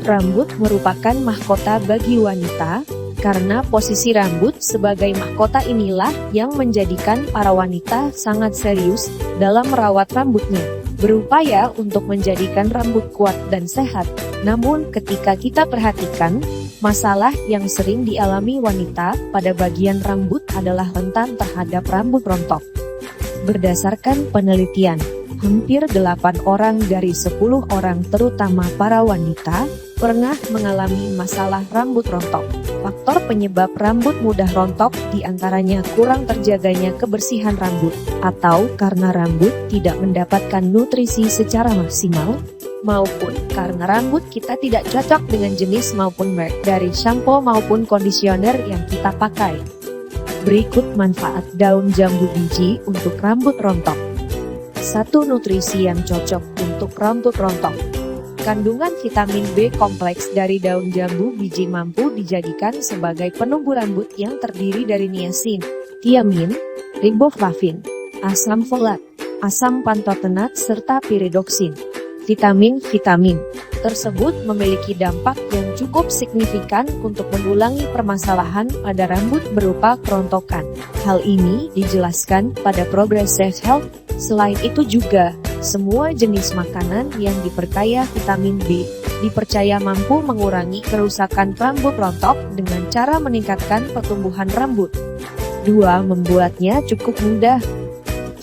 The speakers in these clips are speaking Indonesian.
Rambut merupakan mahkota bagi wanita, karena posisi rambut sebagai mahkota inilah yang menjadikan para wanita sangat serius dalam merawat rambutnya, berupaya untuk menjadikan rambut kuat dan sehat. Namun ketika kita perhatikan, masalah yang sering dialami wanita pada bagian rambut adalah rentan terhadap rambut rontok. Berdasarkan penelitian, hampir 8 orang dari 10 orang terutama para wanita pernah mengalami masalah rambut rontok. Faktor penyebab rambut mudah rontok diantaranya kurang terjaganya kebersihan rambut, atau karena rambut tidak mendapatkan nutrisi secara maksimal, maupun karena rambut kita tidak cocok dengan jenis maupun merek dari shampoo maupun kondisioner yang kita pakai. Berikut manfaat daun jambu biji untuk rambut rontok. 1. Nutrisi yang cocok untuk rambut rontok. Kandungan vitamin B kompleks dari daun jambu biji mampu dijadikan sebagai penumbuh rambut yang terdiri dari niacin, tiamin, riboflavin, asam folat, asam pantotenat serta piridoksin. Vitamin-vitamin tersebut memiliki dampak yang cukup signifikan untuk mengulangi permasalahan pada rambut berupa kerontokan. Hal ini dijelaskan pada Progressive Health. Selain itu juga, semua jenis makanan yang diperkaya vitamin B dipercaya mampu mengurangi kerusakan rambut rontok dengan cara meningkatkan pertumbuhan rambut. 2. Membuatnya cukup mudah.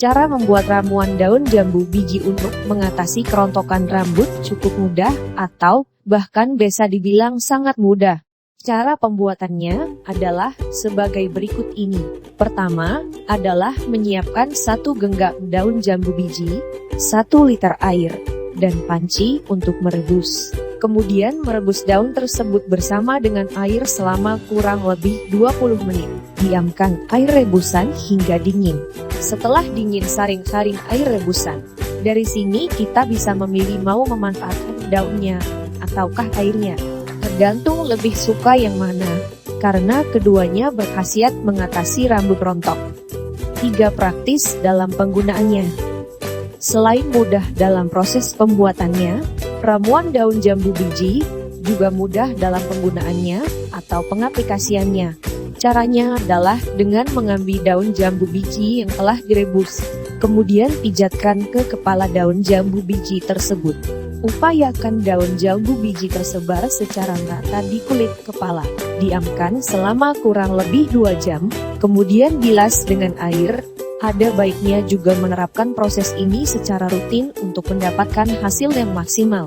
Cara membuat ramuan daun jambu biji untuk mengatasi kerontokan rambut cukup mudah atau bahkan bisa dibilang sangat mudah. Cara pembuatannya adalah sebagai berikut ini. Pertama, adalah menyiapkan 1 genggam daun jambu biji, 1 liter air, dan panci untuk merebus. Kemudian merebus daun tersebut bersama dengan air selama kurang lebih 20 menit. Diamkan air rebusan hingga dingin. Setelah dingin saring-saring air rebusan. Dari sini kita bisa memilih mau memanfaatkan daunnya ataukah airnya. Tergantung lebih suka yang mana, karena keduanya berkhasiat mengatasi rambut rontok. 3. Praktis dalam penggunaannya. Selain mudah dalam proses pembuatannya, ramuan daun jambu biji juga mudah dalam penggunaannya atau pengaplikasiannya. Caranya adalah dengan mengambil daun jambu biji yang telah direbus, kemudian pijatkan ke kepala daun jambu biji tersebut. Upayakan daun jambu biji tersebar secara merata di kulit kepala. Diamkan selama kurang lebih 2 jam, kemudian bilas dengan air. Ada baiknya juga menerapkan proses ini secara rutin untuk mendapatkan hasil yang maksimal.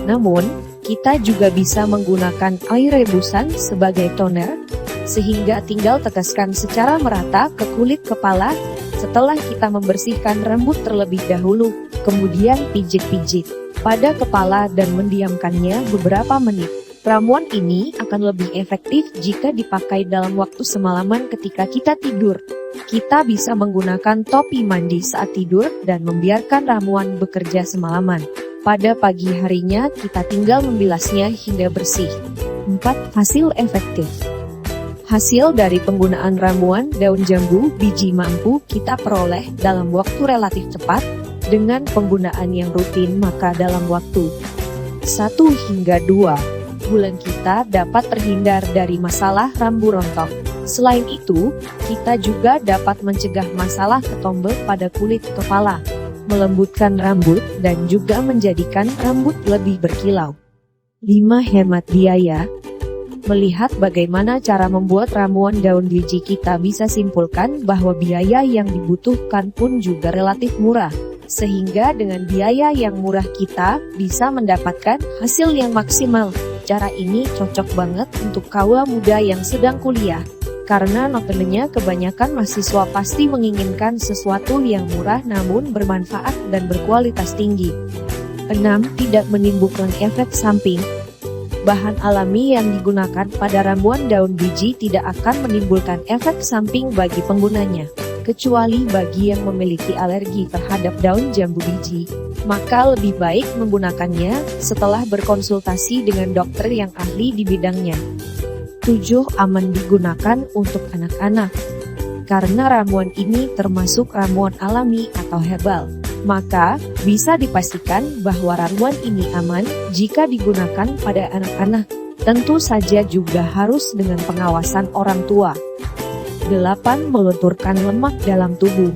Namun, kita juga bisa menggunakan air rebusan sebagai toner, sehingga tinggal teteskan secara merata ke kulit kepala setelah kita membersihkan rambut terlebih dahulu, kemudian pijit-pijit pada kepala dan mendiamkannya beberapa menit. Ramuan ini akan lebih efektif jika dipakai dalam waktu semalaman ketika kita tidur. Kita bisa menggunakan topi mandi saat tidur dan membiarkan ramuan bekerja semalaman. Pada pagi harinya kita tinggal membilasnya hingga bersih. 4. Hasil efektif. Hasil dari penggunaan ramuan daun jambu biji mampu kita peroleh dalam waktu relatif cepat. Dengan penggunaan yang rutin maka dalam waktu 1 hingga 2 bulan kita dapat terhindar dari masalah rambut rontok. Selain itu, kita juga dapat mencegah masalah ketombe pada kulit kepala, melembutkan rambut, dan juga menjadikan rambut lebih berkilau. 5. Hemat biaya. Melihat bagaimana cara membuat ramuan daun biji kita bisa simpulkan bahwa biaya yang dibutuhkan pun juga relatif murah. Sehingga dengan biaya yang murah kita bisa mendapatkan hasil yang maksimal. Cara ini cocok banget untuk kaula muda yang sedang kuliah. Karena notabene kebanyakan mahasiswa pasti menginginkan sesuatu yang murah namun bermanfaat dan berkualitas tinggi. 6. Tidak menimbulkan efek samping. Bahan alami yang digunakan pada ramuan daun biji tidak akan menimbulkan efek samping bagi penggunanya, kecuali bagi yang memiliki alergi terhadap daun jambu biji. Maka lebih baik menggunakannya setelah berkonsultasi dengan dokter yang ahli di bidangnya. 7. Aman digunakan untuk anak-anak. Karena ramuan ini termasuk ramuan alami atau herbal, Maka, bisa dipastikan bahwa ramuan ini aman jika digunakan pada anak-anak. Tentu saja juga harus dengan pengawasan orang tua. 8. Melunturkan lemak dalam tubuh.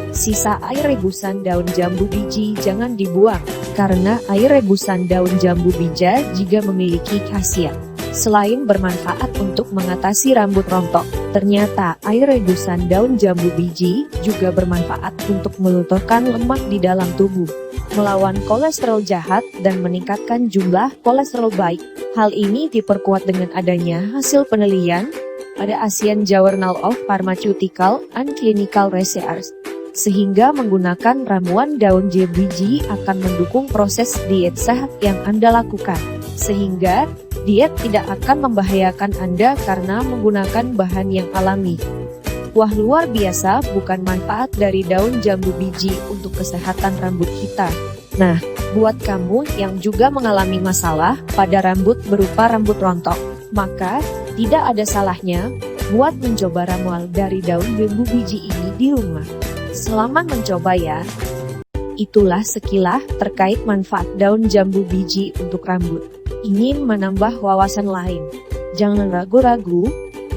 Sisa air rebusan daun jambu biji jangan dibuang, karena air rebusan daun jambu bija juga memiliki khasiat. Selain bermanfaat untuk mengatasi rambut rontok, ternyata air rebusan daun jambu biji juga bermanfaat untuk melunturkan lemak di dalam tubuh, melawan kolesterol jahat dan meningkatkan jumlah kolesterol baik. Hal ini diperkuat dengan adanya hasil penelitian pada Asian Journal of Pharmaceutical and Clinical Research, sehingga menggunakan ramuan daun jambu biji akan mendukung proses diet sehat yang Anda lakukan, sehingga diet tidak akan membahayakan Anda karena menggunakan bahan yang alami. Wah, luar biasa bukan manfaat dari daun jambu biji untuk kesehatan rambut kita. Nah, buat kamu yang juga mengalami masalah pada rambut berupa rambut rontok, maka tidak ada salahnya buat mencoba ramuan dari daun jambu biji ini di rumah. Selamat mencoba ya. Itulah sekilas terkait manfaat daun jambu biji untuk rambut. Ingin menambah wawasan lain? Jangan ragu-ragu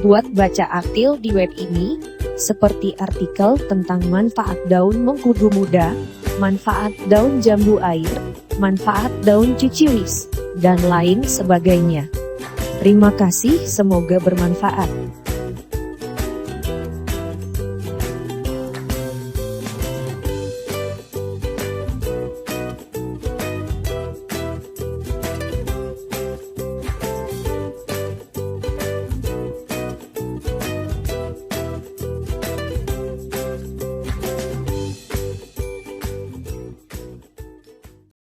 buat baca artikel di web ini, seperti artikel tentang manfaat daun mengkudu muda, manfaat daun jambu air, manfaat daun cuci wis, dan lain sebagainya. Terima kasih, semoga bermanfaat.